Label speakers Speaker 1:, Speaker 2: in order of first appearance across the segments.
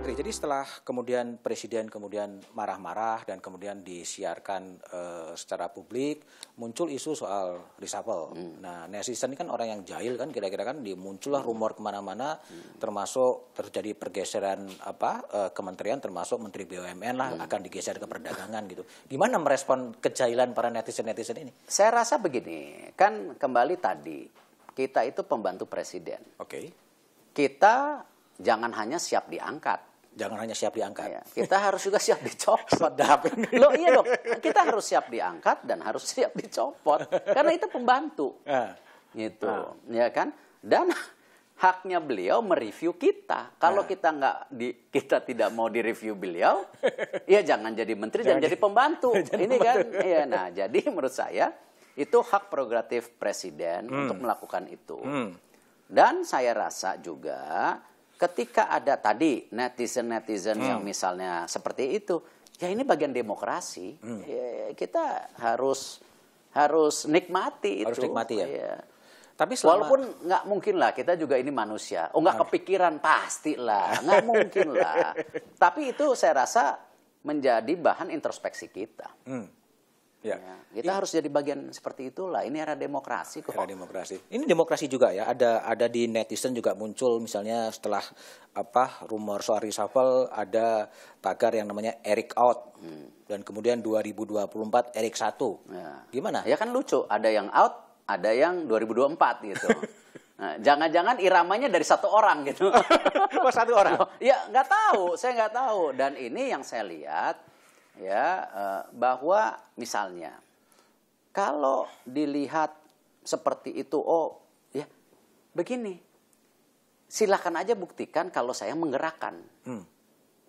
Speaker 1: Menteri, jadi setelah kemudian Presiden kemudian marah-marah dan kemudian disiarkan secara publik, muncul isu soal reshuffle. Nah, netizen ini kan orang yang jahil kan, kira-kira kan muncullah rumor kemana-mana, termasuk terjadi pergeseran kementerian, termasuk Menteri BUMN lah akan digeser ke perdagangan gitu. Gimana merespon kejahilan para netizen-netizen ini?
Speaker 2: Saya rasa begini, kan kembali tadi, kita itu pembantu Presiden.
Speaker 1: Oke.
Speaker 2: Kita jangan hanya siap diangkat.
Speaker 1: Jangan hanya siap diangkat.
Speaker 2: Ya, kita harus juga siap dicopot. Loh iya dong, kita harus siap diangkat dan harus siap dicopot. Karena itu pembantu. Gitu, ya kan? Dan haknya beliau mereview kita. Kalau kita tidak mau direview beliau, ya jangan jadi menteri, jangan jadi pembantu. Ini kan, ya. Nah, jadi menurut saya itu hak prerogatif Presiden untuk melakukan itu. Dan saya rasa juga ketika ada tadi netizen-netizen yang misalnya seperti itu, ya ini bagian demokrasi. Ya, kita harus nikmati itu.
Speaker 1: Harus nikmati ya.
Speaker 2: Ya.
Speaker 1: Tapi
Speaker 2: walaupun nggak mungkin lah, kita juga ini manusia. Oh nggak kepikiran, pastilah. Nggak mungkin lah. Tapi itu saya rasa menjadi bahan introspeksi kita. Ya, kita harus jadi bagian seperti itulah. Ini era demokrasi kok.
Speaker 1: Era demokrasi. Ini demokrasi juga ya. Ada di netizen juga muncul misalnya setelah rumor soal reshuffle ada tagar yang namanya Erick out. Dan kemudian 2024 Erick 1.
Speaker 2: Ya.
Speaker 1: Gimana?
Speaker 2: Ya kan lucu, ada yang out, ada yang 2024 gitu. Nah, jangan-jangan iramanya dari satu orang gitu.
Speaker 1: Satu orang?
Speaker 2: Ya nggak tahu, saya nggak tahu. Dan ini yang saya lihat ya bahwa misalnya kalau dilihat seperti itu, oh ya begini, silakan aja buktikan kalau saya menggerakkan.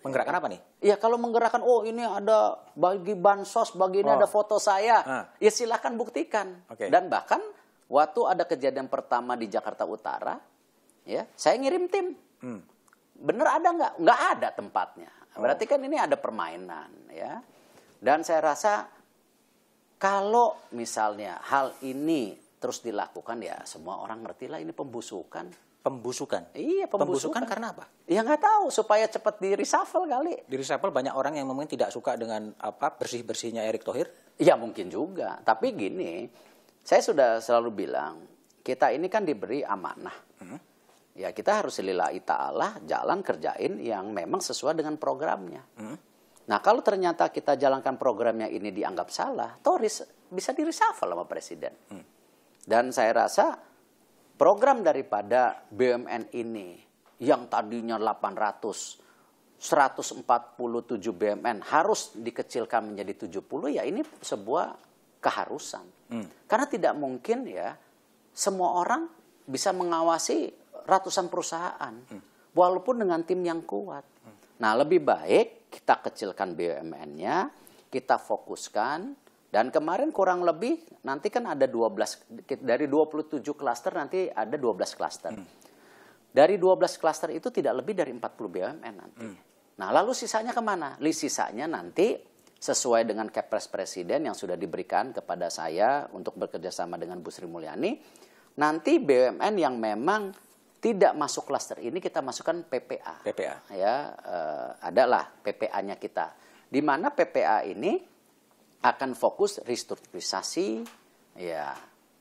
Speaker 1: Menggerakkan apa nih?
Speaker 2: Ya kalau menggerakkan, oh ini ada bagi bansos, bagi ini ada foto saya, ya silakan buktikan. Dan bahkan waktu ada kejadian pertama di Jakarta Utara, ya saya ngirim tim. Bener ada nggak? Nggak ada tempatnya. Berarti kan ini ada permainan, ya. Dan saya rasa kalau misalnya hal ini terus dilakukan, ya semua orang ngerti lah ini pembusukan.
Speaker 1: Pembusukan?
Speaker 2: Iya, pembusukan.
Speaker 1: Karena apa?
Speaker 2: Ya nggak tahu, supaya cepat di reshuffle kali.
Speaker 1: Di reshuffle banyak orang yang mungkin tidak suka dengan bersih-bersihnya Erick Thohir?
Speaker 2: Ya mungkin juga. Tapi gini, saya sudah selalu bilang, kita ini kan diberi amanah. Ya kita harus lillahi ta'ala jalan kerjain yang memang sesuai dengan programnya. Nah kalau ternyata kita jalankan programnya ini dianggap salah, bisa di-reshuffle sama Presiden. Dan saya rasa program daripada BUMN ini yang tadinya 147 BUMN harus dikecilkan menjadi 70, ya ini sebuah keharusan. Karena tidak mungkin ya semua orang bisa mengawasi ratusan perusahaan, walaupun dengan tim yang kuat. Nah, lebih baik kita kecilkan BUMN-nya, kita fokuskan, dan kemarin kurang lebih, nanti kan ada 12, dari 27 klaster nanti ada 12 klaster. Dari 12 klaster itu tidak lebih dari 40 BUMN nanti. Nah, lalu sisanya kemana? Sisanya nanti sesuai dengan Kepres Presiden yang sudah diberikan kepada saya untuk bekerja sama dengan Bu Sri Mulyani, nanti BUMN yang memang tidak masuk klaster ini kita masukkan PPA. Ya, adalah PPA-nya kita. Di mana PPA ini akan fokus restrukturisasi, ya,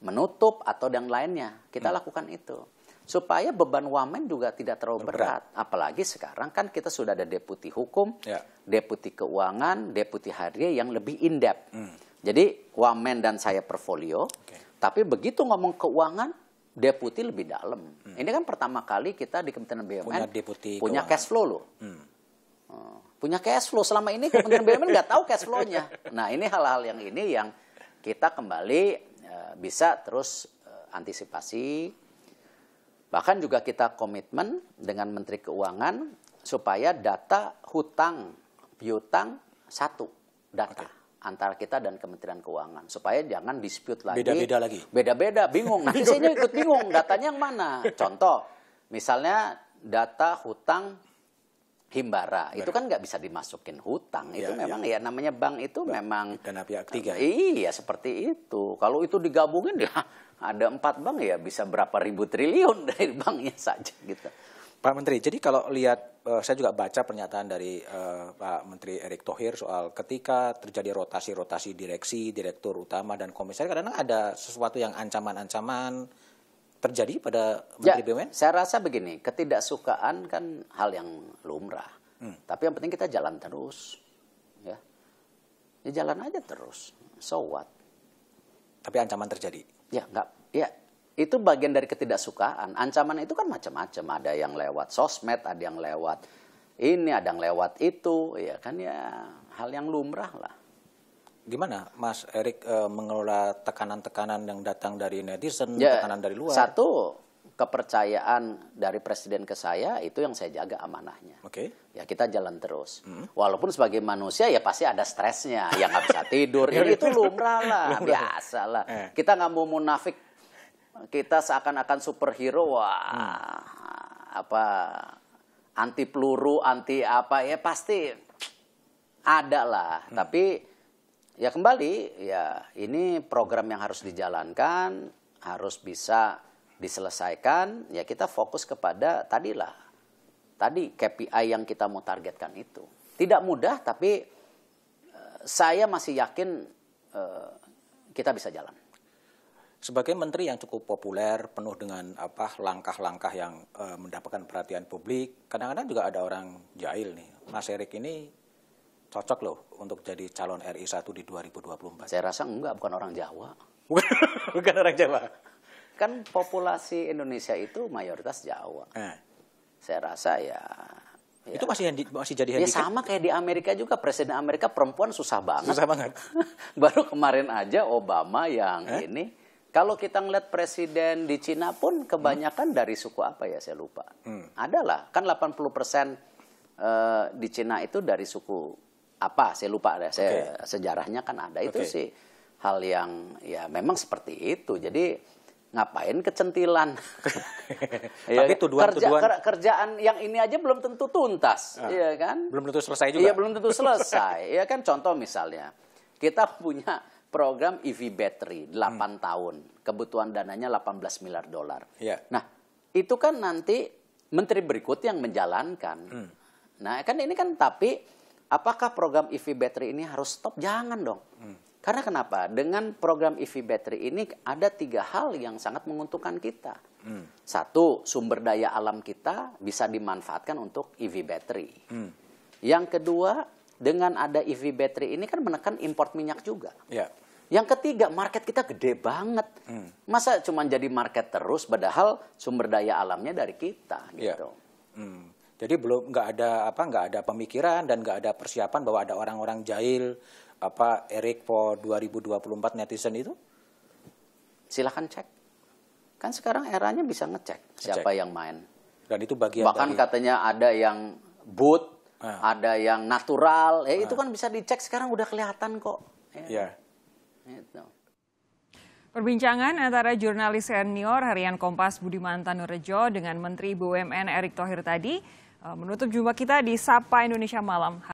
Speaker 2: menutup atau yang lainnya. Kita lakukan itu. Supaya beban wamen juga tidak terlalu berat. Apalagi sekarang kan kita sudah ada deputi hukum, deputi keuangan, deputi harian yang lebih in-depth. Jadi wamen dan saya portfolio, tapi begitu ngomong keuangan, deputi lebih dalam. Ini kan pertama kali kita di Kementerian BUMN punya cash flow loh. Punya cash flow. Selama ini Kementerian BUMN nggak tahu cash flow-nya. Nah ini hal-hal yang ini yang kita kembali bisa terus antisipasi. Bahkan juga kita komitmen dengan Menteri Keuangan supaya data hutang, piutang satu data. Antara kita dan Kementerian Keuangan. Supaya jangan dispute lagi.
Speaker 1: Beda-beda lagi?
Speaker 2: Beda-beda, bingung. Nanti saya ikut bingung, datanya yang mana? Contoh, misalnya data hutang Himbara. Itu kan nggak bisa dimasukin hutang. Itu memang ya namanya bank itu memang...
Speaker 1: Dana pihak ketiga.
Speaker 2: Iya, seperti itu. Kalau itu digabungin, ya ada 4 bank ya bisa berapa ribu triliun dari banknya saja gitu.
Speaker 1: Pak Menteri, jadi kalau lihat saya juga baca pernyataan dari Pak Menteri Erick Thohir soal ketika terjadi rotasi-rotasi direksi, direktur utama dan komisaris, kadang-kadang ada sesuatu yang ancaman-ancaman terjadi pada Menteri BUMN?
Speaker 2: Saya rasa begini, ketidaksukaan kan hal yang lumrah. Tapi yang penting kita jalan terus. Ya jalan aja terus. So what?
Speaker 1: Tapi ancaman terjadi?
Speaker 2: Ya, enggak. Ya, itu bagian dari ketidaksukaan. Ancaman itu kan macam-macam. Ada yang lewat sosmed, ada yang lewat ini, ada yang lewat itu. Ya kan ya hal yang lumrah lah.
Speaker 1: Gimana Mas Erick mengelola tekanan-tekanan yang datang dari netizen, tekanan dari luar?
Speaker 2: Satu, kepercayaan dari presiden ke saya itu yang saya jaga amanahnya.
Speaker 1: Oke.
Speaker 2: Ya kita jalan terus. Walaupun sebagai manusia ya pasti ada stresnya. Ya nggak bisa tidur. Ya, itu lumrah lah, biasa lah. Kita nggak mau munafik. Kita seakan-akan superhero, anti peluru, anti apa ya pasti ada lah. Tapi ya kembali ya ini program yang harus dijalankan, harus bisa diselesaikan. Ya kita fokus kepada tadi KPI yang kita mau targetkan itu. Tidak mudah tapi saya masih yakin kita bisa jalan.
Speaker 1: Sebagai menteri yang cukup populer, penuh dengan langkah-langkah yang mendapatkan perhatian publik, kadang-kadang juga ada orang jahil nih. Mas Erick ini cocok loh untuk jadi calon RI 1 di 2024.
Speaker 2: Saya rasa enggak, bukan orang Jawa.
Speaker 1: Bukan orang Jawa.
Speaker 2: Kan populasi Indonesia itu mayoritas Jawa. Saya rasa ya
Speaker 1: itu masih jadi
Speaker 2: ya
Speaker 1: handicap.
Speaker 2: sama kayak di Amerika juga, presiden Amerika perempuan susah banget.
Speaker 1: Susah banget.
Speaker 2: Baru kemarin aja Obama yang ini. Kalau kita ngeliat presiden di Cina pun kebanyakan dari suku apa ya saya lupa. Adalah kan 80% di Cina itu dari suku apa saya lupa ada. Sejarahnya kan ada. Itu sih hal yang ya memang seperti itu. Jadi ngapain kecentilan?
Speaker 1: Tapi tuduhan-tuduhan
Speaker 2: kerjaan yang ini aja belum tentu tuntas, ya kan?
Speaker 1: Belum tentu selesai juga.
Speaker 2: Iya, belum tentu selesai. Ya kan contoh misalnya, kita punya program EV battery 8 tahun. Kebutuhan dananya 18 miliar dolar. Nah, itu kan nanti menteri berikut yang menjalankan. Nah, kan ini kan tapi apakah program EV battery ini harus stop? Jangan dong. Karena kenapa? Dengan program EV battery ini ada 3 hal yang sangat menguntungkan kita. Satu, sumber daya alam kita bisa dimanfaatkan untuk EV battery. Yang kedua, dengan ada EV battery ini kan menekan import minyak juga. Yang ketiga, market kita gede banget. Masa cuma jadi market terus, padahal sumber daya alamnya dari kita, gitu.
Speaker 1: Jadi nggak ada pemikiran dan nggak ada persiapan bahwa ada orang-orang jahil Erick for 2024 netizen itu?
Speaker 2: Silahkan cek. Kan sekarang eranya bisa ngecek siapa yang main.
Speaker 1: Dan itu bagian
Speaker 2: bahkan katanya ada yang boot, ada yang natural. Itu kan bisa dicek sekarang udah kelihatan kok. Gitu.
Speaker 3: Perbincangan antara jurnalis senior Harian Kompas Budiman Tanurejo dengan Menteri BUMN Erick Thohir tadi menutup jumpa kita di Sapa Indonesia Malam.